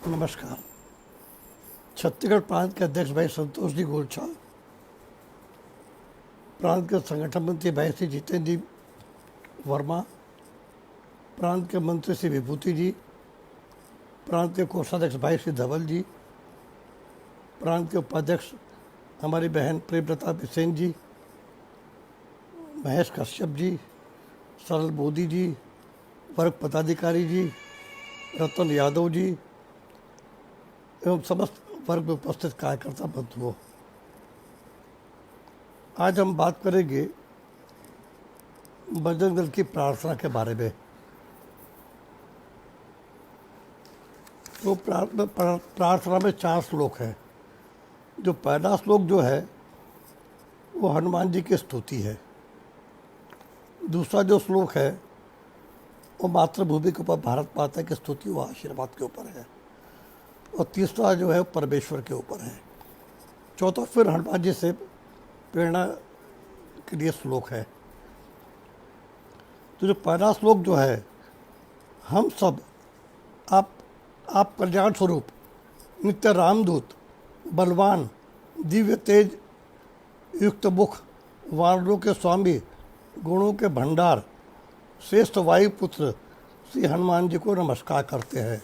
नमस्कार। छत्तीसगढ़ प्रांत के अध्यक्ष भाई संतोष जी गोरछा, प्रांत के संगठन मंत्री भाई श्री जितेंद्र जी वर्मा, प्रांत के मंत्री श्री विभूति जी, प्रांत के कोषाध्यक्ष भाई श्री धवल जी, प्रांत के उपाध्यक्ष हमारी बहन प्रेमलता बिसेन जी, महेश कश्यप जी, सरल मोदी जी, वर्ग पदाधिकारी जी, रतन यादव जी एवं समस्त वर्ग में उपस्थित कार्यकर्ता बंधुओं, आज हम बात करेंगे बजरंग दल की प्रार्थना के बारे में। तो प्रार्थना में 4 श्लोक हैं। जो पहला श्लोक जो है वो हनुमान जी की स्तुति है। दूसरा जो श्लोक है वो मातृभूमि के ऊपर भारत माता की स्तुति व आशीर्वाद के ऊपर है, और तीसरा जो है परमेश्वर के ऊपर है। चौथा फिर हनुमान जी से प्रेरणा के लिए श्लोक है। तो जो पहला श्लोक जो है, हम सब आप कल्याण स्वरूप नित्य रामदूत, बलवान, दिव्य तेज युक्त मुख, वानरों के स्वामी, गुणों के भंडार, श्रेष्ठ वायुपुत्र श्री हनुमान जी को नमस्कार करते हैं।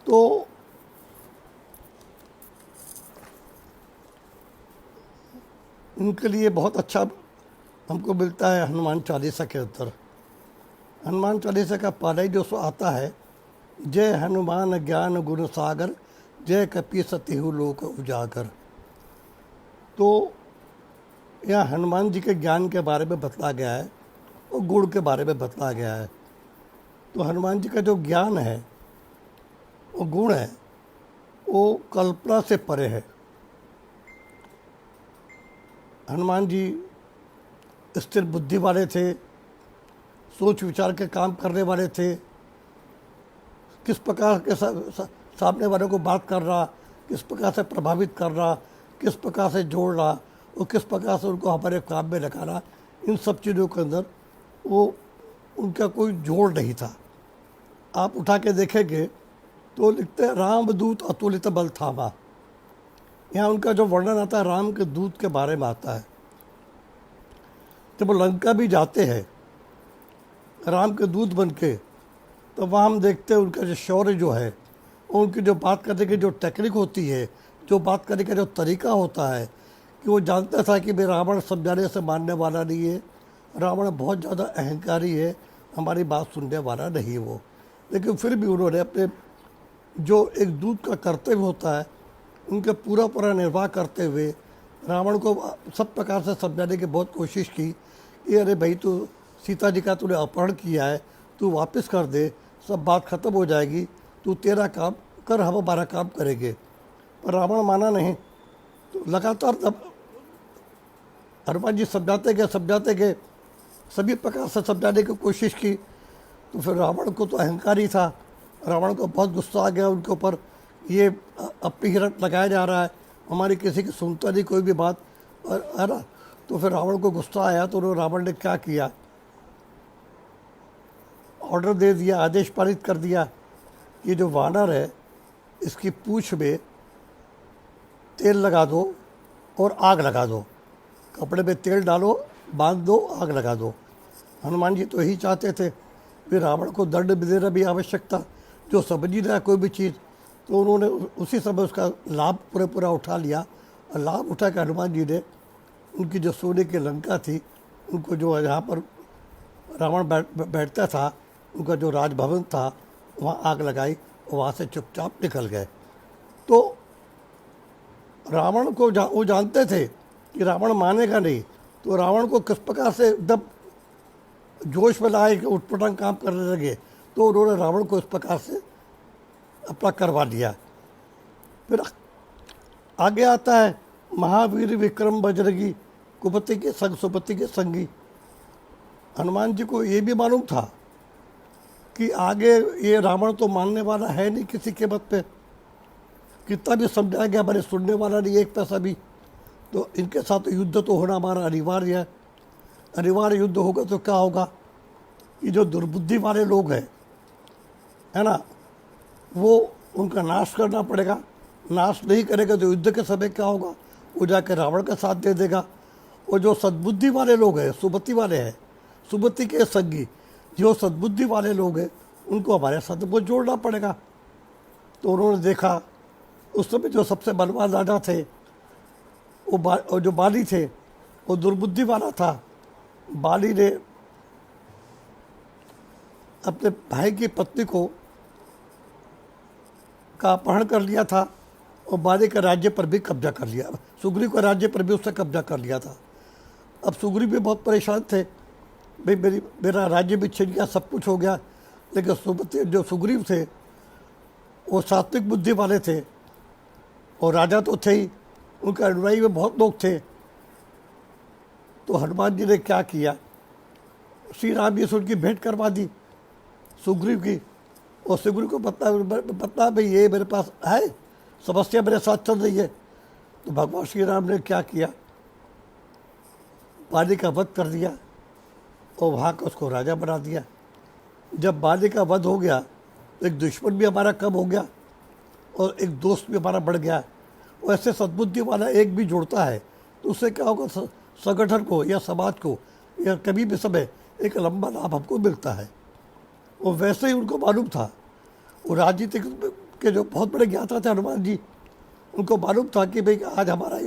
तो उनके लिए बहुत अच्छा हमको मिलता है हनुमान चालीसा के अंदर। हनुमान चालीसा का पहला ही जो आता है, जय हनुमान ज्ञान गुण सागर, जय कपि सतिहु लोक उजागर। तो यहाँ हनुमान जी के ज्ञान के बारे में बतला गया है और गुण के बारे में बतला गया है। तो हनुमान जी का जो ज्ञान है वो गुण है, वो कल्पना से परे है। हनुमान जी स्थिर बुद्धि वाले थे, सोच विचार के काम करने वाले थे। किस प्रकार के सामने वाले को बात कर रहा, किस प्रकार से प्रभावित कर रहा, किस प्रकार से जोड़ रहा और किस प्रकार से उनको हमारे काम में लगाना, इन सब चीज़ों के अंदर वो उनका कोई जोड़ नहीं था। आप उठा के देखेंगे तो लिखते हैं रामदूत अतुलित बल थामा। यहाँ उनका जो वर्णन आता है राम के दूत के बारे में आता है। जब वो लंका भी जाते हैं राम के दूत बन के, तो वहाँ हम देखते हैं उनका जो शौर्य जो है, उनकी जो बात करने की जो टेक्निक होती है, जो बात करने का जो तरीका होता है, कि वो जानता था कि मैं रावण समझाने से मानने वाला नहीं है, रावण बहुत ज़्यादा अहंकारी है, हमारी बात सुनने वाला नहीं वो। लेकिन फिर भी उन्होंने अपने जो एक दूत का कर्तव्य होता है उनके पूरा निर्वाह करते हुए रावण को सब प्रकार से समझाने की बहुत कोशिश की कि अरे भाई, तू सीता जी का तूने अपहरण किया है, तू वापस कर दे, सब बात खत्म हो जाएगी, तू तेरा काम कर, हम हमारा काम करेंगे। पर रावण माना नहीं। तो लगातार जब हनुमान जी समझाते गए, सभी प्रकार से समझाने की कोशिश की, तो फिर रावण को तो अहंकार ही था। रावण को बहुत गुस्सा आ गया उनके ऊपर, ये अपनी हिरट लगाया जा रहा है, हमारी किसी की सुनता नहीं कोई भी बात, और है ना। तो फिर रावण को गुस्सा आया, तो रावण ने क्या किया, ऑर्डर दे दिया, आदेश पारित कर दिया कि जो वानर है इसकी पूंछ में तेल लगा दो और आग लगा दो, कपड़े में तेल डालो, बांध दो, आग लगा दो। हनुमान जी तो यही चाहते थे। फिर रावण को दंड देना भी आवश्यक था, जो समझ ही रहा कोई भी चीज़। तो उन्होंने उसी समय उसका लाभ पूरा उठा लिया, और लाभ उठा के हनुमान जी ने उनकी जो सोने की लंका थी, उनको जो यहाँ पर रावण बैठता था, उनका जो राजभवन था, वहाँ आग लगाई और वहाँ से चुपचाप निकल गए। तो रावण को वो जानते थे कि रावण मानेगा नहीं, तो रावण को किस प्रकार से एकदम जोश में लाए कि उठपटांग काम करने लगे, तो उन्होंने रावण को इस प्रकार से अपना करवा दिया। फिर आगे आता है महावीर विक्रम बजरंगी, कुपति के संग सुपति के संगी। हनुमान जी को ये भी मालूम था कि आगे ये रावण तो मानने वाला है नहीं किसी के मत पे, कितना भी समझाया गया हमारे सुनने वाला नहीं एक पैसा भी। तो इनके साथ युद्ध तो होना हमारा अनिवार्य है। अनिवार्य युद्ध होगा तो क्या होगा कि जो दुर्बुद्धि वाले लोग हैं, है ना, वो उनका नाश करना पड़ेगा। नाश नहीं करेगा तो युद्ध के समय क्या होगा, वो जाकर रावण का साथ दे देगा। और जो सद्बुद्धि वाले लोग हैं, सुबुद्धि वाले हैं, सुबुद्धि के संगी जो सद्बुद्धि वाले लोग हैं, उनको हमारे साथ वो जोड़ना पड़ेगा। तो उन्होंने देखा उस समय जो सबसे बलवान राजा थे वो जो बाली थे, वो दुर्बुद्धि वाला था। बाली ने अपने भाई की पत्नी को का अपहरण कर लिया था और बाली के राज्य पर भी कब्जा कर लिया, सुग्रीव के राज्य पर भी उसने कब्जा कर लिया था। अब सुग्रीव भी बहुत परेशान थे, भाई मेरा राज्य भी छिन गया, सब कुछ हो गया। लेकिन जो सुग्रीव थे वो सात्विक बुद्धि वाले थे और राजा तो थे ही, उनके अनुयायी में बहुत लोग थे। तो हनुमान जी ने क्या किया, श्री राम जी से उनकी भेंट करवा दी सुग्रीव की। और सुग्रीव को पता भाई ये मेरे पास है, समस्या मेरे साथ चल रही है। तो भगवान श्री राम ने क्या किया, बाली का वध कर दिया और वहाँ का उसको राजा बना दिया। जब बाली का वध हो गया तो एक दुश्मन भी हमारा कम हो गया और एक दोस्त भी हमारा बढ़ गया। और ऐसे सद्बुद्धि वाला एक भी जुड़ता है तो उससे क्या होगा, संगठन को या समाज को या कभी भी समय एक लंबा लाभ हमको मिलता है। और वैसे ही उनको मालूम था, वो राजनीतिक के जो बहुत बड़े ज्ञाता थे हनुमान जी, उनको मालूम था कि भाई आज हमारा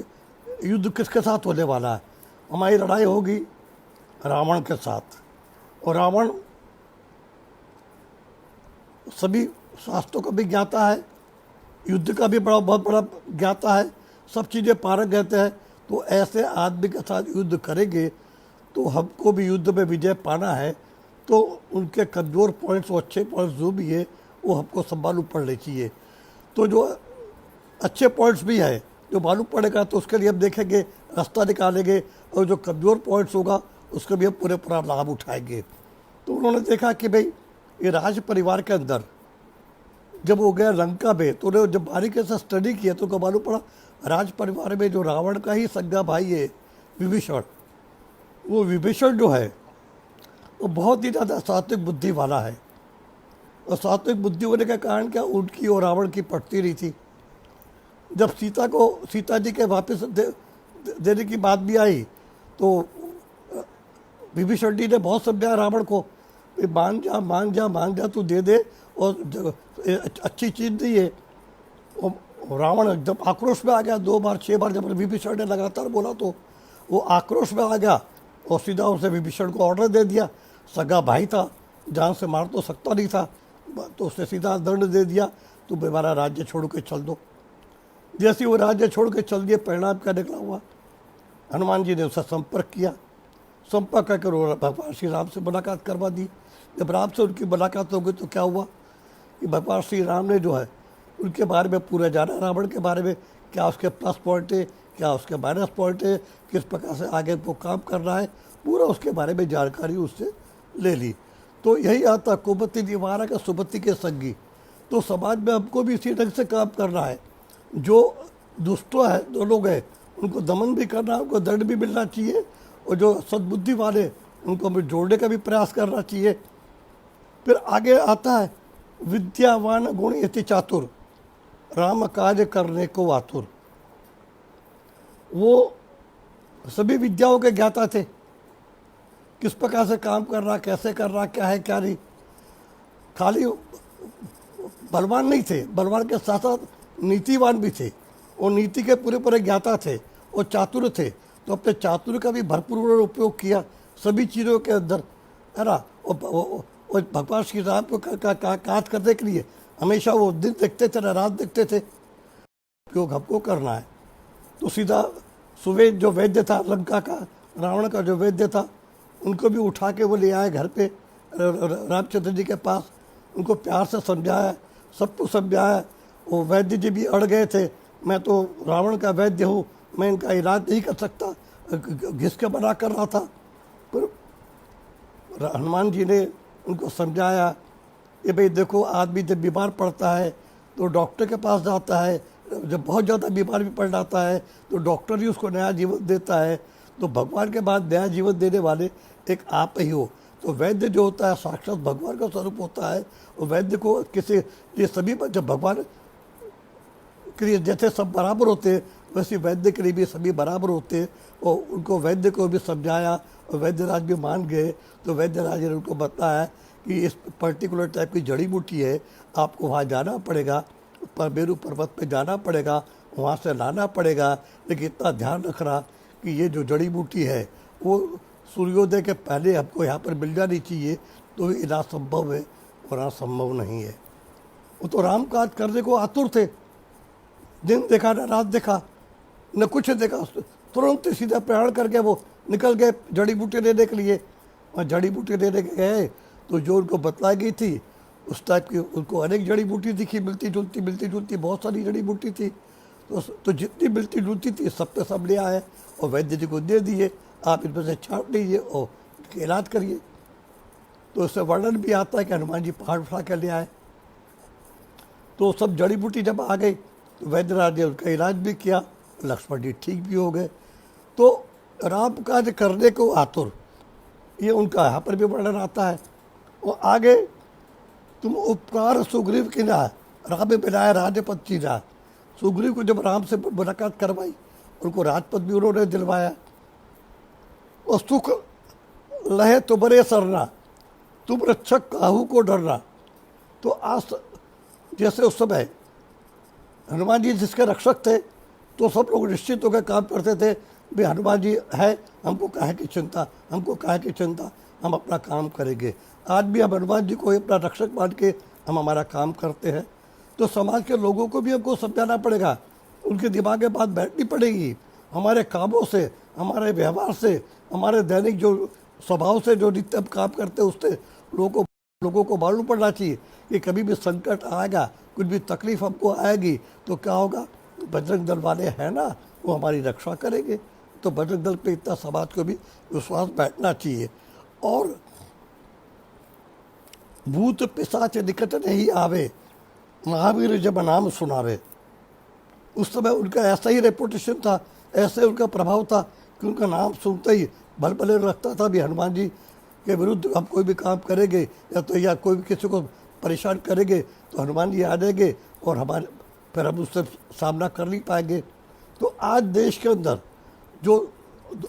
युद्ध किसके साथ होने वाला है। हमारी लड़ाई होगी रावण के साथ। और रावण सभी शास्त्रों का भी ज्ञाता है, युद्ध का भी बहुत बड़ा ज्ञाता है, सब चीज़ें पारंग रहते हैं। तो ऐसे आदमी के साथ युद्ध करेंगे तो हमको भी युद्ध में विजय पाना है। तो उनके कमज़ोर पॉइंट्स और अच्छे पॉइंट्स जो भी है वो हमको सब मालूम पड़ने चाहिए। तो जो अच्छे पॉइंट्स भी है जो मालूम पड़ेगा तो उसके लिए हम देखेंगे, रास्ता निकालेंगे, और जो कमज़ोर पॉइंट्स होगा उसका भी हम पूरा लाभ उठाएंगे। तो उन्होंने देखा कि भाई ये राज परिवार के अंदर जब वो गया लंका में, तो उन्होंने जब बारीकी से स्टडी किया तो उनको मालूम पड़ा राज परिवार में जो रावण का ही सगा भाई है विभीषण, वो विभीषण जो है वो बहुत ही ज़्यादा सात्विक बुद्धि वाला है। और सात्विक बुद्धि होने का कारण क्या, उनकी और रावण की पटती रही थी। जब सीता जी के वापस देने की बात भी आई तो विभीषण जी ने बहुत समझाया रावण को, मांग जा तू दे दे, और अच्छी चीज़ नहीं है। और रावण जब आक्रोश में आ गया, 2 बार 6 बार जब विभीषण ने लगातार बोला तो वो आक्रोश में आ गया और सीधा उसे विभीषण को ऑर्डर दे दिया। सगा भाई था, जान से मार तो सकता नहीं था, तो उसने सीधा दंड दे दिया, तुम हमारा राज्य छोड़ के चल दो। जैसे वो राज्य छोड़ के चल दिए, परिणाम क्या निकला हुआ, हनुमान जी ने उससे संपर्क किया। संपर्क करके भगवान श्री राम से मुलाकात करवा दी। जब राम से उनकी मुलाकात हो गई तो क्या हुआ कि भगवान श्री राम ने जो है उनके बारे में पूरा जाना, रावण के बारे में, क्या उसके प्लस पॉइंट है, क्या उसके माइनस पॉइंट है, किस प्रकार से आगे वो काम कर रहा है, पूरा उसके बारे में जानकारी उससे ले ली। तो यही आता कुमति निवारक का सुमति के संगी। तो समाज में हमको भी इसी ढंग से काम करना है। जो दुष्ट है, जो लोग हैं, उनको दमन भी करना है, उनको दंड भी मिलना चाहिए, और जो सद्बुद्धि वाले उनको हमें जोड़ने का भी प्रयास करना चाहिए। फिर आगे आता है विद्यावान गुण यति चातुर, राम कार्य करने को आतुर। वो सभी विद्याओं के ज्ञाता थे, किस प्रकार से काम कर रहा, कैसे कर रहा, क्या है क्या नहीं। खाली बलवान नहीं थे, बलवान के साथ साथ नीतिवान भी थे, और नीति के पूरे ज्ञाता थे और चातुर थे। तो अपने चातुर का भी भरपूर उन्होंने उपयोग किया सभी चीज़ों के अंदर, है ना। और भगवान श्री राम को काज करने के लिए हमेशा वो दिन देखते थे ना रात देखते थे, उपयोग हमको करना है। तो सीधा सुवेद जो वैद्य था लंका का, रावण का जो वैद्य था, उनको भी उठा के वो ले आए घर पे रामचंद्र जी के पास, उनको प्यार से समझाया, सब कुछ समझाया। वो वैद्य जी भी अड़ गए थे, मैं तो रावण का वैद्य हूँ, मैं इनका इलाज नहीं कर सकता, घिस के मना कर रहा था। पर हनुमान जी ने उनको समझाया कि भाई देखो, आदमी जब बीमार पड़ता है तो डॉक्टर के पास जाता है, जब बहुत ज़्यादा बीमार भी पड़ जाता है तो डॉक्टर ही उसको नया जीवन देता है। तो भगवान के बाद नया जीवन देने वाले एक आप ही हो। तो वैद्य जो होता है साक्षात भगवान का स्वरूप होता है। और वैद्य को किसी, ये सभी जब भगवान के लिए जैसे सब बराबर होते वैसे वैद्य के लिए भी सभी बराबर होते। और उनको वैद्य को भी समझाया और वैद्यराज भी मान गए। तो वैद्यराज ने उनको बताया कि इस पर्टिकुलर टाइप की जड़ी बूटी है, आपको वहाँ जाना पड़ेगा, मेरू पर्वत पे जाना पड़ेगा, वहाँ से लाना पड़ेगा। लेकिन इतना ध्यान रखना कि ये जो जड़ी बूटी है वो सूर्योदय के पहले आपको यहाँ पर मिल जानी चाहिए, तो ये ना संभव है और ना संभव नहीं है। वो तो राम काज करने को आतुर थे, दिन देखा ना रात देखा न कुछ देखा, तुरंत सीधा प्रयाण करके वो निकल गए जड़ी बूटी लेने के लिए। और जड़ी बूटी लेने के गए तो जो उनको बतलाई गई थी उस टाइप की उनको अनेक जड़ी बूटी दिखी, मिलती जुलती बहुत सारी जड़ी बूटी थी। तो जितनी मिलती जुलती थी सब पे सब ले आए और वैद्य जी को दे दिए, आप इनमें से छांट लीजिए और इलाज करिए। तो उससे वर्णन भी आता है कि हनुमान जी पहाड़ उठा कर ले आए। तो सब जड़ी बूटी जब आ गई तो वैद्यराज ने उनका इलाज भी किया, लक्ष्मण जी ठीक भी हो गए। तो राम काज करने को आतुर, ये उनका यहाँ पर भी वर्णन आता है। और आगे तुम उपकार सुग्रीव की ना, राम में मिलाया राजपद चीना। सुग्रीव को जब राम से मुलाकात करवाई, उनको राजपद भी उन्होंने दिलवाया। और सुख लहे तुम्हारे सरना, तुम रक्षक काहू को डरना। तो आज जैसे उस समय हनुमान जी जिसके रक्षक थे तो सब लोग निश्चित होकर काम करते थे, भाई हनुमान जी है, हमको काहे की चिंता, हमको काहे की चिंता, हम अपना काम करेंगे। आज भी हम हनुमान जी को अपना रक्षक मान के हम हमारा काम करते हैं। तो समाज के लोगों को भी हमको समझाना पड़ेगा, उनके दिमाग में बात बैठनी पड़ेगी। हमारे कामों से, हमारे व्यवहार से, हमारे दैनिक जो स्वभाव से जो नित्य हम काम करते हैं उससे लोगों को मालूम पड़ना चाहिए कि कभी भी संकट आएगा, कुछ भी तकलीफ हमको आएगी तो क्या होगा, बजरंग दल वाले हैं ना, वो हमारी रक्षा करेंगे। तो बजरंग दल पे इतना समाज को भी विश्वास बैठना चाहिए। और भूत पिशाच निकट नहीं आवे, महावीर जब नाम सुनावे। उस समय उनका ऐसा ही रेपुटेशन था, ऐसे उनका प्रभाव था कि उनका नाम सुनते ही बल बले रखता था भी हनुमान जी के विरुद्ध हम कोई भी काम करेंगे या कोई भी किसी को परेशान करेंगे तो हनुमान जी आ जाएंगे और हमारे फिर हम उससे सामना कर नहीं पाएंगे। तो आज देश के अंदर जो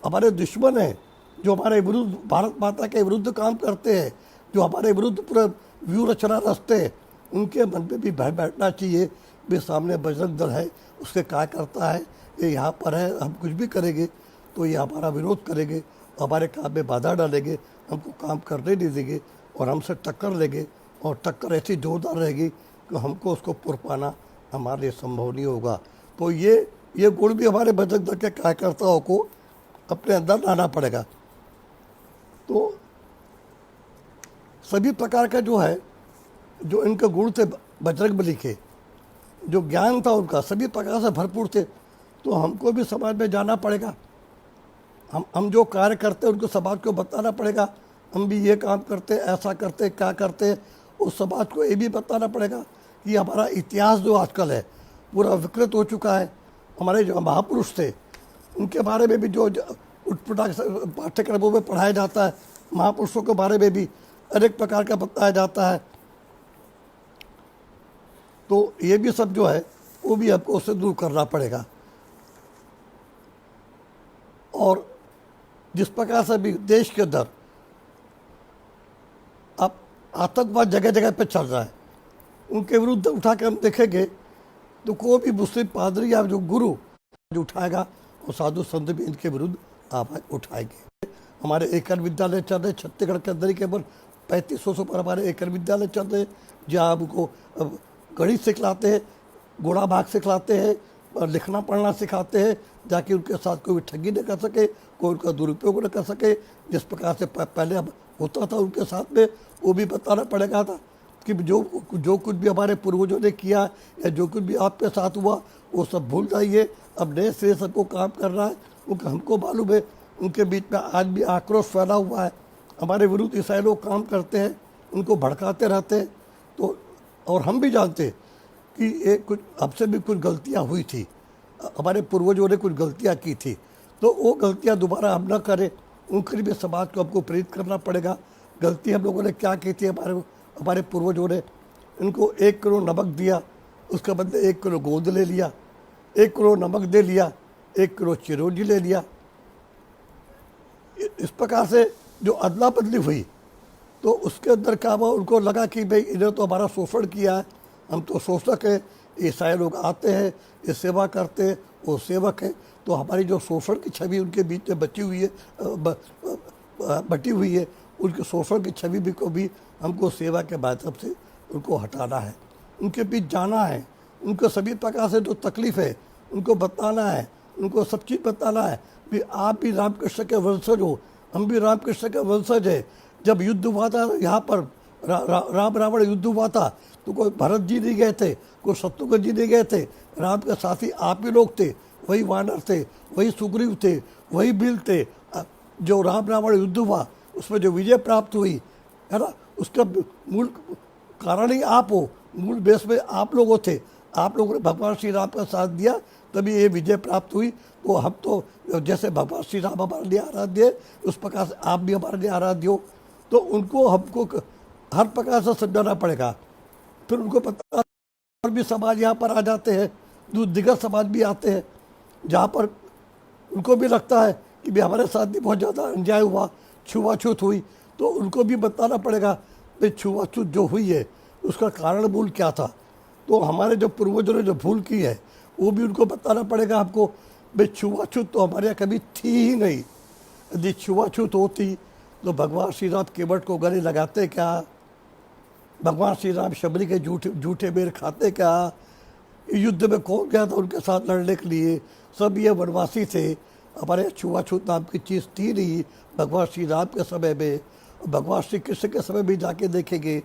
हमारे दुश्मन हैं, जो हमारे विरुद्ध, भारत माता के विरुद्ध काम करते हैं, जो हमारे विरुद्ध पूरा व्यू रचना रचते हैं, उनके मन में भी भय बैठना चाहिए भी सामने बजरंग दल है, उसके क्या करता है, ये यहाँ पर है, हम कुछ भी करेंगे तो ये हमारा विरोध करेंगे, हमारे काम में बाधा डालेंगे, हमको काम करने नहीं देंगे और हमसे टक्कर लेंगे। और टक्कर ऐसी जोरदार रहेगी कि हमको उसको पुर पाना हमारे लिए संभव नहीं होगा। तो ये गुण भी हमारे बजरंग दल के कार्यकर्ताओं को अपने अंदर लाना पड़ेगा। तो सभी प्रकार का जो है, जो इनके गुण थे बजरंगबली के, जो ज्ञान था उनका सभी प्रकार से भरपूर थे। तो हमको भी समाज में जाना पड़ेगा, हम जो कार्य करते हैं उनको समाज को बताना पड़ेगा, हम भी ये काम करते, ऐसा करते, क्या करते, उस समाज को ये भी बताना पड़ेगा कि हमारा इतिहास जो आजकल है पूरा विकृत हो चुका है। हमारे जो महापुरुष थे उनके बारे में भी जो उठपटांग पाठ्यक्रमों में पढ़ाया जाता है, महापुरुषों के बारे में भी अनेक प्रकार का बताया जाता है। तो ये भी सब जो है वो भी हमको उससे दूर करना पड़ेगा। और जिस प्रकार से भी देश के अंदर अब आतंकवाद जगह जगह पे चल रहा है, उनके विरुद्ध उठा के हम देखेंगे तो कोई भी मुस्लिम पादरी या जो गुरु जो उठाएगा और साधु संत भी इनके विरुद्ध आवाज़ उठाएंगे। हमारे एकल विद्यालय चल रहे छत्तीसगढ़ के अंदर ही केवल 3500 पर हमारे एकल विद्यालय चल रहे, जहाँ हमको गणित सिखलाते हैं, घोड़ा भाग सिखलाते हैं, लिखना पढ़ना सिखाते हैं, ताकि उनके साथ कोई ठगी न कर सके, कोई उनका दुरुपयोग न कर सके। जिस प्रकार से पहले अब होता था उनके साथ में, वो भी बताना पड़ेगा था कि जो कुछ भी हमारे पूर्वजों ने किया या जो कुछ भी आपके साथ हुआ वो सब भूल जाइए, अब नए सिरे सबको काम करना है। क्योंकि हमको मालूम है उनके बीच में आज भी आक्रोश फैला हुआ है, हमारे विरुद्ध ईसाई लोग काम करते हैं, उनको भड़काते रहते हैं। तो और हम भी जानते कि ये कुछ हमसे भी कुछ गलतियाँ हुई थी, हमारे पूर्वजों ने कुछ गलतियाँ की थी, तो वो गलतियाँ दोबारा हम न करें, उनके लिए समाज को हमको प्रेरित करना पड़ेगा। गलती हम लोगों ने क्या की थी, हमारे हमारे पूर्वजों ने। इनको 1 किलो नमक दिया, उसके बदले 1 किलो गोंद ले लिया, 1 किलो नमक दे लिया, 1 किलो चिरौंजी ले लिया। इस प्रकार से जो अदला बदली हुई, तो उसके अंदर क्या हुआ, उनको लगा कि भाई इन्हें तो हमारा शोषण किया है, हम तो शोषक हैं, ईसाई लोग आते हैं, ये सेवा करते हैं, वो सेवक हैं, तो हमारी जो शोषण की छवि उनके बीच में बची हुई है, बटी हुई है, उनके शोषण की छवि भी को भी हमको सेवा के माध्यम से उनको हटाना है, उनके बीच जाना है, उनको सभी प्रकार से जो तकलीफ है उनको बताना है, उनको सब चीज़ बताना है कि आप भी रामकृष्ण के वंशज हो, हम भी रामकृष्ण के वंशज है। जब युद्ध हुआ था यहाँ पर, राम रावण युद्ध हुआ था, तो कोई भरत जी नहीं गए थे, कोई शत्रुघ्न जी नहीं गए थे, राम के साथी आप ही लोग थे, वही वानर थे, वही सुग्रीव थे, वही भील थे। जो राम रावण युद्ध हुआ उसमें जो विजय प्राप्त हुई है ना, उसका मूल कारण ही आप हो, मूल बेस में आप लोगों थे, आप लोगों ने भगवान श्री राम का साथ दिया, तभी ये विजय प्राप्त हुई। तो हम तो जैसे भगवान श्री राम हमारे लिए आराध्य है, उस प्रकार से आप भी हमारे लिए आराध्य हो। तो उनको हमको हर प्रकार से समझाना पड़ेगा। फिर उनको पता, और भी समाज यहाँ पर आ जाते हैं, दिगर समाज भी आते हैं, जहाँ पर उनको भी लगता है कि भी हमारे साथ भी बहुत ज़्यादा अन्याय हुआ, छुआछूत हुई, तो उनको भी बताना पड़ेगा भाई छुआछूत जो हुई है उसका कारण मूल क्या था। तो हमारे जो पूर्वजों ने जो भूल की है वो भी उनको बताना पड़ेगा हमको। भाई छुआछूत तो हमारे यहाँ कभी थी ही नहीं। यदि छुआछूत होती तो भगवान श्री राम केवट को गले लगाते क्या, भगवान श्री राम शबरी के झूठे बेर खाते क्या, युद्ध में कौन गया था उनके साथ लड़ने के लिए, सब ये वनवासी थे। हमारे छुआछूत नाम की चीज़ थी नहीं भगवान श्री राम के समय में। भगवान श्री कृष्ण के समय भी जाके देखेंगे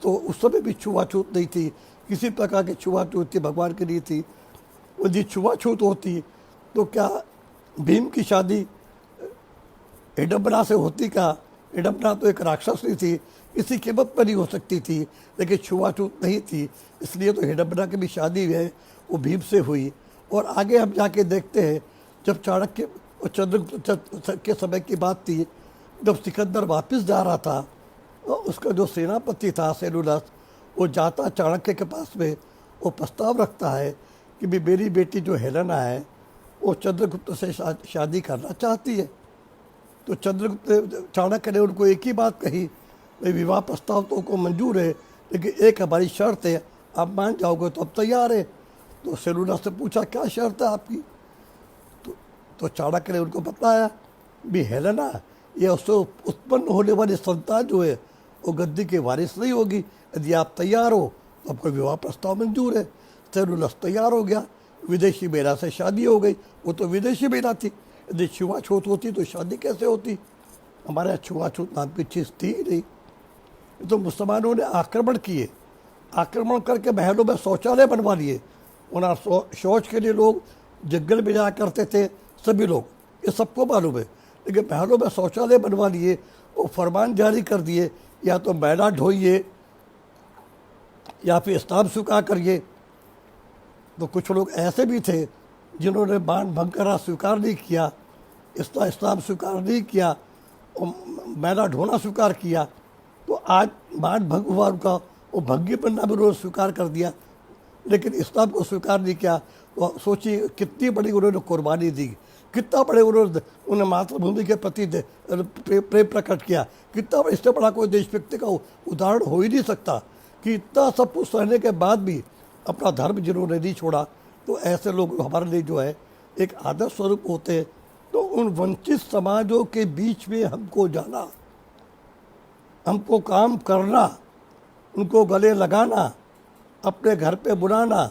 तो उस समय भी छुआछूत नहीं थी, किसी प्रकार की छुआछूत थी भगवान की नहीं थी। यदि छुआछूत होती तो क्या भीम की शादी हिडम्बना से होती क्या? हिडम्बना तो एक राक्षसी थी, किसी कीमत पर नहीं हो सकती थी, लेकिन छुआछूत नहीं थी, इसलिए तो हिडम्बना की भी शादी है वो भीम से हुई। और आगे हम जाके देखते हैं, जब चाणक्य और चंद्रगुप्त के समय की बात थी, जब सिकंदर वापस जा रहा था, और उसका जो सेनापति था सेलुलस, वो जाता चाणक्य के पास में, वो प्रस्ताव रखता है कि भी मेरी बेटी जो हेलेना है वो चंद्रगुप्त से शादी करना चाहती है। तो चंद्रगुप्त चाणक्य ने उनको एक ही बात कही, भाई विवाह प्रस्ताव तो को मंजूर है, लेकिन एक हमारी शर्त है, आप मान जाओगे तो अब तैयार है। तो सेलुलस से पूछा क्या शर्त है आपकी? तो चाणक्य ने उनको बताया भी हेलेना ये उससे उत्पन्न होने वाली संतान जो है वो गद्दी के वारिस नहीं होगी, यदि आप तैयार हो तो आपको विवाह प्रस्ताव मंजूर है। सेलुलस तैयार हो गया, विदेशी महिला से शादी हो गई। वो तो विदेशी महिला थी, यदि छुआछूत होती तो शादी कैसे होती? हमारे यहाँ छुआछूत नाम की चीज़ थी ही नहीं। तो मुसलमानों ने आक्रमण किए, आक्रमण करके महलों में शौचालय बनवा लिए। उन्हें शौच के लिए लोग जंगल में जाया करते थे, सभी लोग, ये सबको मालूम है, लेकिन महलों में शौचालय बनवा लिए। वो फरमान जारी कर दिए, या तो मैला ढोइए या फिर स्नान स्वीकार करिए। तो कुछ लोग ऐसे भी थे जिन्होंने बाण भंग करना स्वीकार नहीं किया, स्नान स्वीकार नहीं किया और मैला ढोना स्वीकार किया। तो आज बाण भंग हुआ उनका, वो भंगी बनना भी उन्होंने स्वीकार कर दिया, लेकिन इस्लाम को स्वीकार नहीं किया। तो सोचिए कितनी बड़ी उन्होंने कुर्बानी दी, कितना बड़े उन्होंने मातृभूमि के प्रति प्रेम प्रकट किया। कितना इससे बड़ा कोई देशभक्ति का उदाहरण हो ही नहीं सकता कि इतना सब कुछ सहने के बाद भी अपना धर्म जिन्होंने नहीं छोड़ा। तो ऐसे लोग हमारे लिए जो है एक आदर्श स्वरूप होते हैं। तो उन वंचित समाजों के बीच में हमको जाना, हमको काम करना, उनको गले लगाना, अपने घर पे बुलाना,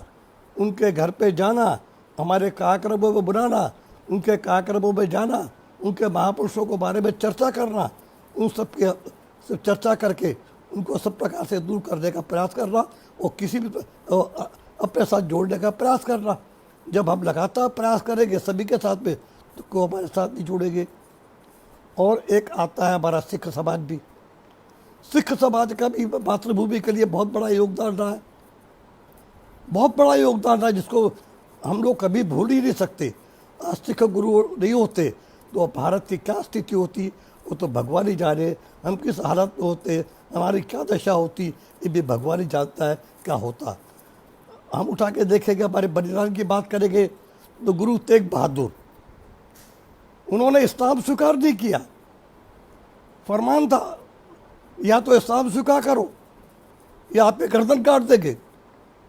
उनके घर पे जाना, हमारे कार्यक्रमों में बुलाना, उनके कार्यक्रमों में जाना, उनके महापुरुषों के बारे में चर्चा करना, उन सब के चर्चा करके उनको सब प्रकार से दूर करने का प्रयास करना और किसी भी अपने साथ जोड़ने का प्रयास करना। जब हम लगातार प्रयास करेंगे सभी के साथ में, तो को हमारे साथ नहीं जोड़ेंगे। और एक आता है हमारा सिख समाज भी। सिख समाज का भी मातृभूमि के लिए बहुत बड़ा योगदान रहा है, बहुत बड़ा योगदान रहा है, जिसको हम लोग कभी भूल ही नहीं सकते। सिख गुरु नहीं होते तो भारत की क्या स्थिति होती वो तो भगवान ही जाने हम किस हालत में होते, हमारी क्या दशा होती, ये भी भगवान ही जानता है क्या होता। हम उठा के देखेंगे, हमारे बलिदान की बात करेंगे तो गुरु तेग बहादुर, उन्होंने इस्लाम स्वीकार नहीं किया। फरमान था या तो इस्लाम स्वीकार करो या आप पे गर्दन काट देंगे।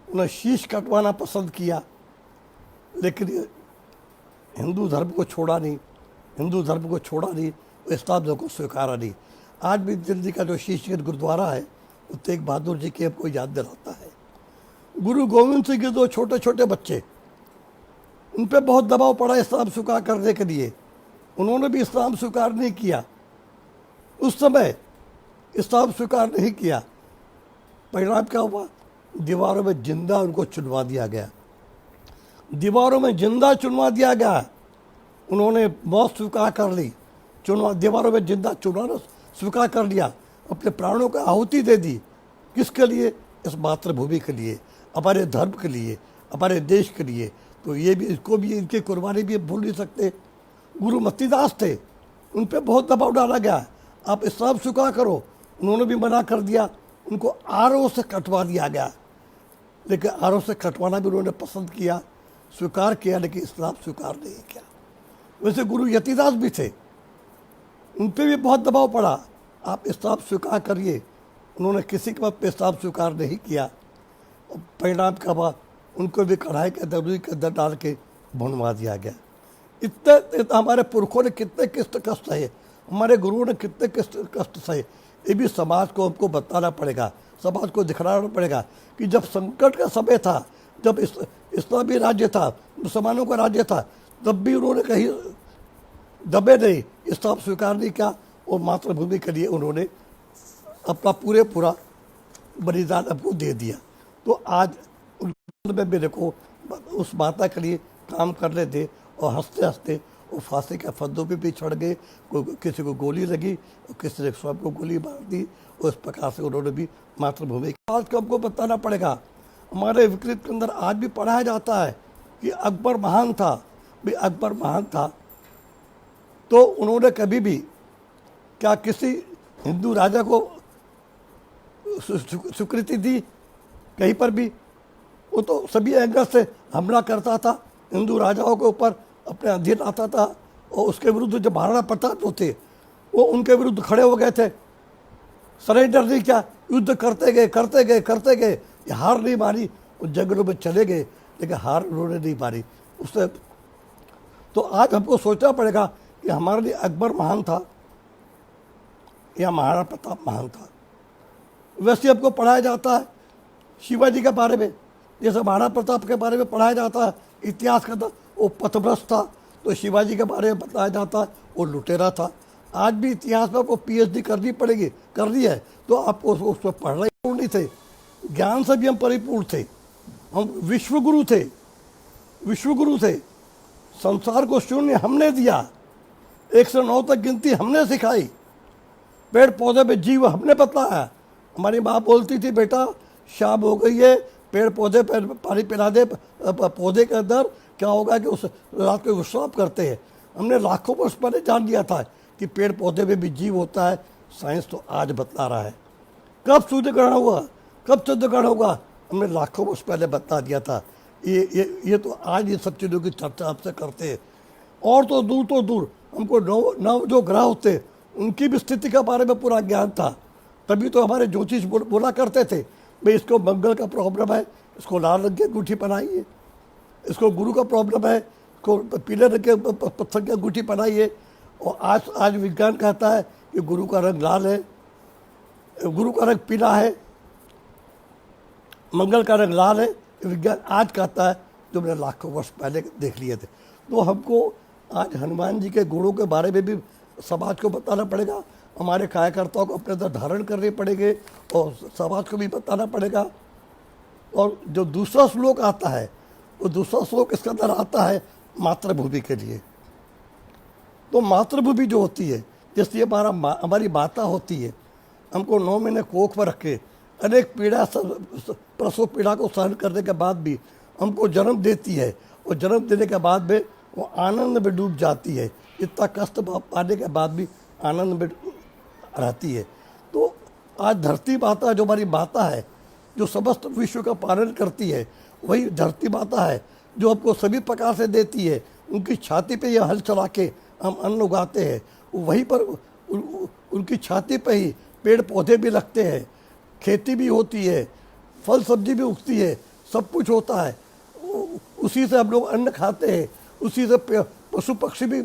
उन्होंने शीश कटवाना पसंद किया, लेकिन हिंदू धर्म को छोड़ा नहीं, हिंदू धर्म को छोड़ा नहीं, इस्लाम धर्म को स्वीकारा नहीं। आज भी दिल्ली का जो शीशगंज गुरुद्वारा है वो तेग बहादुर जी के हमको याद दिलाता है। गुरु गोविंद सिंह के दो छोटे छोटे बच्चे, उन पर बहुत दबाव पड़ा इस्लाम स्वीकार करने के लिए, उन्होंने भी इस्लाम स्वीकार नहीं किया। उस समय इस्लाम स्वीकार नहीं किया, परिणाम क्या हुआ, दीवारों में जिंदा उनको चुनवा दिया गया, दीवारों में जिंदा चुनवा दिया गया। उन्होंने मौत स्वीकार कर ली, चुनवा दीवारों में जिंदा चुनवाना स्वीकार कर लिया, अपने प्राणों को आहुति दे दी। किसके लिए, इस मातृभूमि के लिए, हमारे धर्म के लिए, हमारे देश के लिए। तो ये भी, इसको भी, इनकी कुर्बानी भी भूल नहीं सकते। गुरु मत्तीदास थे, उन पर बहुत दबाव डाला गया, आप इस्लाम स्वीकार करो, उन्होंने भी मना कर दिया, उनको आरओ से कटवा दिया गया। लेकिन आरओ से कटवाना भी उन्होंने पसंद किया, स्वीकार किया, लेकिन इस्लाम स्वीकार नहीं किया। वैसे गुरु यतीदास भी थे, उन पर भी बहुत दबाव पड़ा, आप इस्लाम स्वीकार करिए, उन्होंने किसी के बात पे इस्लाम स्वीकार नहीं किया। परिणाम का बाद उनको भी कढ़ाई के अंदर, रुई के अंदर डाल के भुनवा दिया गया। इतने हमारे पुरखों ने कितने कष्ट सहे, हमारे गुरुओं ने कितने कष्ट सहे, ये भी समाज को हमको बताना पड़ेगा, समाज को दिखलाना पड़ेगा कि जब संकट का समय था, जब इस्लामी राज्य था, मुसलमानों का राज्य था, तब भी उन्होंने कहीं दबे नहीं, इस्लाम स्वीकार नहीं किया और मातृभूमि के लिए उन्होंने अपना पूरा बलिदान हमको दे दिया। तो आज में मेरे को उस माता के लिए काम करने दे, और हंसते हंसते वो फांसी के फंदों पे भी चढ़ गए, किसी को गोली लगी और किसी ने स्वयं को गोली मार दी, और इस प्रकार से उन्होंने भी मातृभूमि आज को हमको बताना पड़ेगा। हमारे विकृत के अंदर आज भी पढ़ाया जाता है कि अकबर महान था, भी अकबर महान था, तो उन्होंने कभी भी क्या किसी हिंदू राजा को स्वीकृति दी कहीं पर भी? वो तो सभी एंगल से हमला करता था, हिंदू राजाओं के ऊपर अपने अधीन आता था, और उसके विरुद्ध जो महाराणा प्रताप जो थे वो उनके विरुद्ध खड़े हो गए थे, सरेंडर नहीं किया, युद्ध करते गए, हार नहीं मारी, उस जंगलों में चले गए, लेकिन हार उन्होंने नहीं मारी उससे। तो आज हमको सोचना पड़ेगा कि हमारे लिए अकबर महान था या महाराणा प्रताप महान था। वैसे हमको पढ़ाया जाता है शिवाजी के बारे में, जैसे महाराणा प्रताप के बारे में पढ़ाया जाता है, इतिहास का था वो पथभ्रष्ट था, तो शिवाजी के बारे में बताया जाता है वो लुटेरा था। आज भी इतिहास में आपको पीएचडी करनी पड़ेगी, करनी है तो आपको उस पर पढ़ना ही नहीं थे, ज्ञान से भी हम परिपूर्ण थे, हम विश्वगुरु थे। संसार को शून्य हमने दिया, 1 से 9 तक गिनती हमने सिखाई, पेड़ पौधे में जीव हमने बताया। हमारी माँ बोलती थी, बेटा शाम हो गई है, पेड़ पौधे पर पानी पिला दे, पौधे के अंदर क्या होगा कि उस रात को विश्राम करते हैं। हमने लाखों वर्ष पहले जान लिया था कि पेड़ पौधे में भी जीव होता है, साइंस तो आज बता रहा है। कब सूर्य ग्रहण हुआ, कब चंद्र ग्रहण होगा, हमने लाखों वर्ष पहले बता दिया था। ये तो आज ये सब चीज़ों की चर्चा आपसे करते हैं। और तो दूर हमको नौ जो ग्रह होते उनकी भी स्थिति के बारे में पूरा ज्ञान था, तभी तो हमारे ज्योतिष बोला करते थे, भाई इसको मंगल का प्रॉब्लम है, इसको लाल रंग की अंगूठी पहनाइए, इसको गुरु का प्रॉब्लम है, इसको पीले रंग के पत्थर की अंगूठी पहनाइए। और आज विज्ञान कहता है कि गुरु का रंग लाल है, गुरु का रंग पीला है, मंगल का रंग लाल है। विज्ञान आज कहता है, जो मैंने लाखों वर्ष पहले देख लिए थे। तो हमको आज हनुमान जी के गुणों के बारे में भी समाज को बताना पड़ेगा, हमारे कार्यकर्ताओं को अपने अंदर धारण करने पड़ेंगे और समाज को भी बताना पड़ेगा। और जो दूसरा श्लोक आता है, वो दूसरा श्लोक इसके अंदर आता है मातृभूमि के लिए। तो मातृभूमि जो होती है, जैसे हमारी माता होती है, हमको 9 महीने कोख पर रख के अनेक प्रसव पीड़ा को सहन करने के बाद भी हमको जन्म देती है, और जन्म देने के बाद में वो आनंद में डूब जाती है। इतना कष्ट पाने के बाद भी आनंद में रहती है। तो आज धरती माता जो हमारी माता है, जो समस्त विश्व का पालन करती है, वही धरती माता है जो हमको सभी प्रकार से देती है। उनकी छाती पे यह हल चला के हम अन्न उगाते हैं, वहीं पर उनकी छाती पे ही पेड़ पौधे भी लगते हैं, खेती भी होती है, फल सब्जी भी उगती है, सब कुछ होता है। उसी से हम लोग अन्न खाते हैं, उसी से पशु पक्षी भी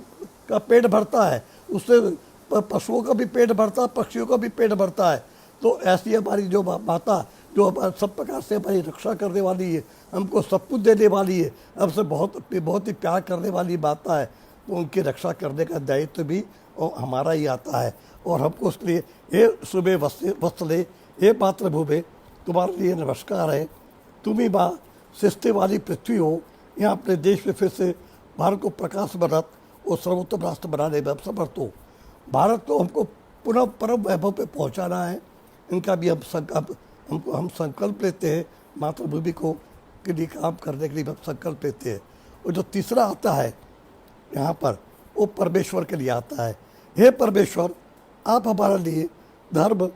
का पेट भरता है, उससे पशुओं का भी पेट भरता है, पक्षियों का भी पेट भरता है। तो ऐसी हमारी जो माता, जो सब प्रकार से हमारी रक्षा करने वाली है, हमको सब कुछ देने वाली है, हमसे बहुत ही प्यार करने वाली माता है, तो उनकी रक्षा करने का दायित्व भी हमारा ही आता है। और हमको उसके लिए ये सुबह वत्सले, ये मातृभूमि, तुम्हारे लिए नमस्कार है। तुम ही माँ सृष्टि वाली पृथ्वी हो, यहाँ अपने देश में फिर से भारत को प्रकाश बनत और सर्वोत्तम राष्ट्र बनाने में समर्थ हो। भारत को हमको पुनः परम वैभव पे पहुँचाना है। इनका भी हम संकल्प लेते हैं, मातृभूमि को के लिए काम करने के लिए हम संकल्प लेते हैं। और जो तीसरा आता है यहाँ पर, वो परमेश्वर के लिए आता है। हे परमेश्वर, आप हमारे लिए धर्म,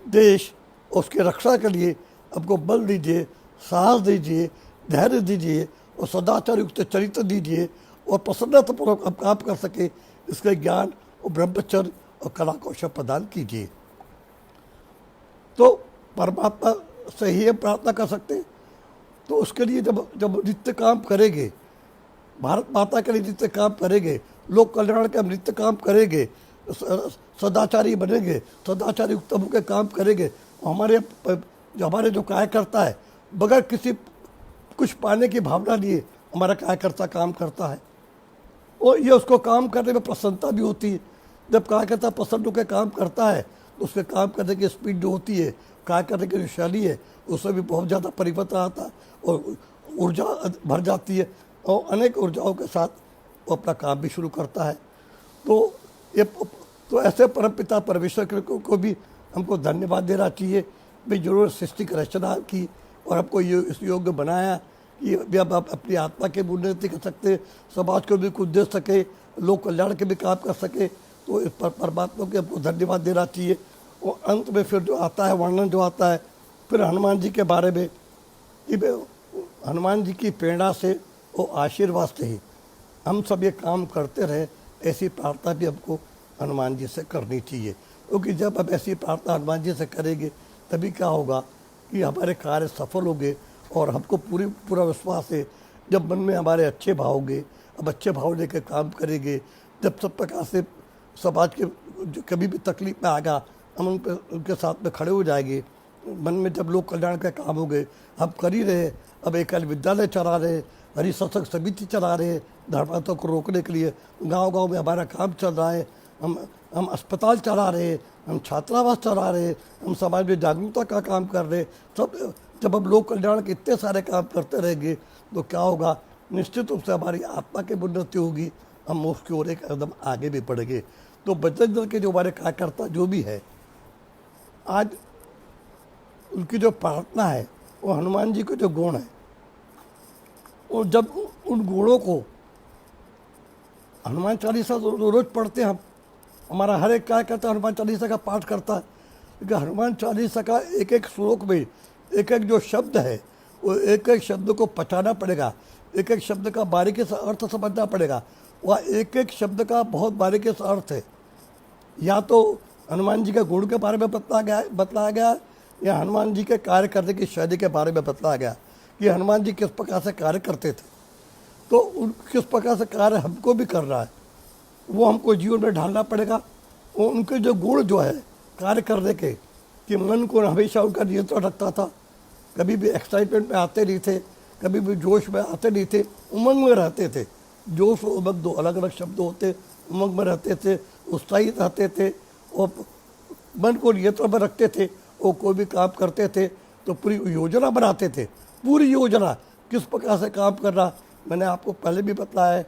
देश और उसकी रक्षा के लिए हमको बल दीजिए, साहस दीजिए, धैर्य दीजिए और सदाचार युक्त चरित्र दीजिए, और प्रसन्नतापूर्वक हम काम कर सके इसके ज्ञान और ब्रह्मचर्य और कला कौशल प्रदान कीजिए। तो परमात्मा से ही हम प्रार्थना कर सकते हैं। तो उसके लिए जब नित्य काम करेंगे, भारत माता के लिए नित्य काम करेंगे, लोक कल्याण के हम नित्य काम करेंगे, सदाचारी बनेंगे, सदाचारी युक्त होकर काम करेंगे, हमारे जो कार्यकर्ता है, बगैर किसी कुछ पाने की भावना लिए हमारा कार्यकर्ता काम करता है, और ये उसको काम करने में प्रसन्नता भी होती है। जब कार्यकर्ता प्रसन्न होकर काम करता है तो उसके काम करने की स्पीड जो होती है, कार्य करने की जो शैली है, उसमें भी बहुत ज़्यादा परिवर्तन आता है और ऊर्जा भर जाती है, और अनेक ऊर्जाओं के साथ वो अपना काम भी शुरू करता है। तो ऐसे परमपिता परमेश्वर को भी हमको धन्यवाद देना चाहिए भी, जरूर सृष्टि की रचना की और हमको ये इस योग्य बनाया कि भी अब आप अपनी आत्मा की उन्नति कर सकते, समाज को भी कुछ दे सके, लोक कल्याण के भी काम कर सके। तो इस पर परमात्मा को हमको धन्यवाद देना चाहिए। और अंत में फिर जो आता है वर्णन जो आता है फिर हनुमान जी के बारे में कि हनुमान जी की प्रेरणा से और आशीर्वाद से ही हम सब ये काम करते रहे, ऐसी प्रार्थना भी हमको हनुमान जी से करनी चाहिए। क्योंकि जब हम ऐसी प्रार्थना हनुमान जी से करेंगे तभी क्या होगा कि हमारे कार्य सफल होंगे, और हमको पूरा विश्वास है जब मन में हमारे अच्छे भाव होंगे, अब अच्छे भाव लेकर काम करेंगे, जब सब प्रकार से समाज के कभी भी तकलीफ में आएगा हम उनके साथ में खड़े हो जाएंगे। मन में जब लोक कल्याण का काम हो गए, हम कर ही रहे, अब एक विद्यालय चला रहे, हरि सत्संग समिति चला रहे, धर्मांतों को रोकने के लिए गांव-गांव में हमारा काम चल रहा है, हम अस्पताल चला रहे, हम छात्रावास चला रहे, हम समाज में जागरूकता का काम कर रहे। सब जब हम लोक कल्याण के इतने सारे काम करते रहेंगे तो क्या होगा, निश्चित रूप से हमारी आत्मा की उन्नति होगी, हम मोक्ष की ओर एक कदम आगे भी बढ़ेंगे। तो बजरंग दल के जो हमारे कार्यकर्ता जो भी है, आज उनकी जो प्रार्थना है वो हनुमान जी के जो गुण है, और जब उन गुणों को हनुमान चालीसा रोज पढ़ते हैं हम, हमारा हर एक कार्यकर्ता हनुमान चालीसा का पाठ करता है, क्योंकि हनुमान चालीसा का एक एक श्लोक में एक एक जो शब्द है वो एक एक शब्द को पचाना पड़ेगा, एक एक शब्द का बारीकी से अर्थ समझना पड़ेगा। वह एक एक शब्द का बहुत बारीकी से अर्थ है। या तो हनुमान जी के गुण के बारे में बतलाया गया या हनुमान जी के कार्य करने की शैली के बारे में बतलाया गया कि हनुमान जी किस प्रकार से कार्य करते थे। तो किस प्रकार से कार्य हमको भी करना है, वो हमको जीवन में ढालना पड़ेगा। वो उनके जो गुण जो है कार्य करने के, कि मन को हमेशा उनका नियंत्रण रखता था, कभी भी एक्साइटमेंट में आते नहीं थे, कभी भी जोश में आते नहीं थे, उमंग में रहते थे। जोश और उमंग दो अलग अलग शब्द होते, उमंग में रहते थे, उत्साहित रहते थे और मन को नियंत्रण में रखते थे। वो कोई भी काम करते थे तो पूरी योजना बनाते थे, पूरी योजना किस प्रकार से काम करना। मैंने आपको पहले भी बताया है,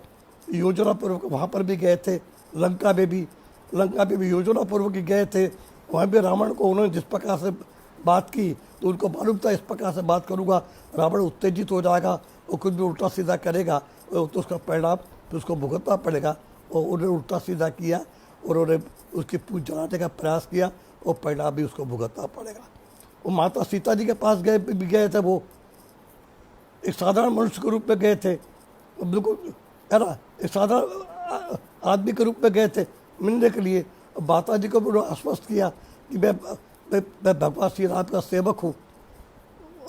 योजना पूर्वक वहाँ पर भी गए थे, लंका में भी योजना पूर्वक गए थे। वहाँ भी रावण को उन्होंने जिस प्रकार से बात की तो उनको मालूम था इस प्रकार से बात करूँगा रावण उत्तेजित हो जाएगा और कुछ भी उल्टा सीधा करेगा तो उसका परिणाम तो उसको भुगतना पड़ेगा। और उन्होंने उल्टा सीधा किया और उन्हें उसकी पूछ जलाने का प्रयास किया और परिणाम भी उसको भुगतना पड़ेगा। वो माता सीता जी के पास गए थे, वो एक साधारण मनुष्य के रूप में गए थे, बिल्कुल है ना, एक साधारण आदमी के रूप में गए थे मिलने के लिए। माता जी को उन्होंने आश्वस्त किया कि मैं भगवान श्री राम का सेवक हूँ।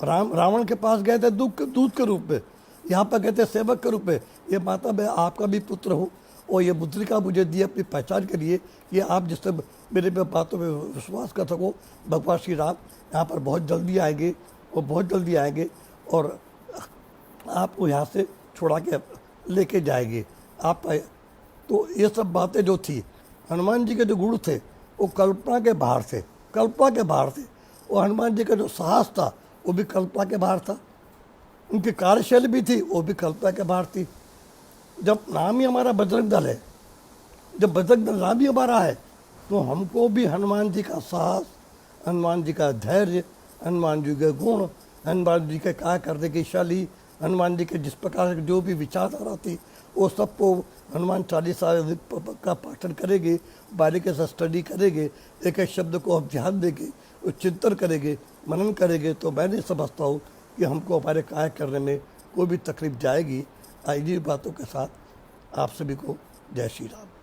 रावण के पास गए थे दूत के रूप में, यहाँ पर गए थे सेवक के रूप में। ये माता मैं आपका भी पुत्र हूँ और ये मुद्रिका मुझे दी अपनी पहचान के लिए कि आप जिससे मेरे बातों में विश्वास कर सको। भगवान श्री राम यहाँ पर बहुत जल्दी आएंगे, वो बहुत जल्दी आएंगे और आपको यहाँ से छुड़ा के लेके जाएंगे। आप तो ये सब बातें जो थी, हनुमान जी के जो गुण थे वो कल्पना के बाहर थे, कल्पना के बाहर थे। और हनुमान जी का जो साहस था वो भी कल्पना के बाहर था, उनकी कार्यशैली भी थी वो भी कल्पना के बाहर थी। जब नाम ही हमारा बजरंग दल है, जब बजरंग दल नाम ही हमारा है, तो हमको भी हनुमान जी का साहस, हनुमान जी का धैर्य, हनुमान जी के गुण, हनुमान जी के कार्य करने की शैली, हनुमान जी के जिस प्रकार जो भी विचारधारा थी वो सबको हनुमान चालीसा का पाठन करेंगे, बारीकी से स्टडी करेंगे, एक एक शब्द को हम ध्यान देंगे, चिंतन करेंगे, मनन करेंगे, तो मैं नहीं समझता हूँ कि हमको हमारे कार्य करने में कोई भी तकलीफ जाएगी। इन्हीं बातों के साथ आप सभी को जय श्री राम।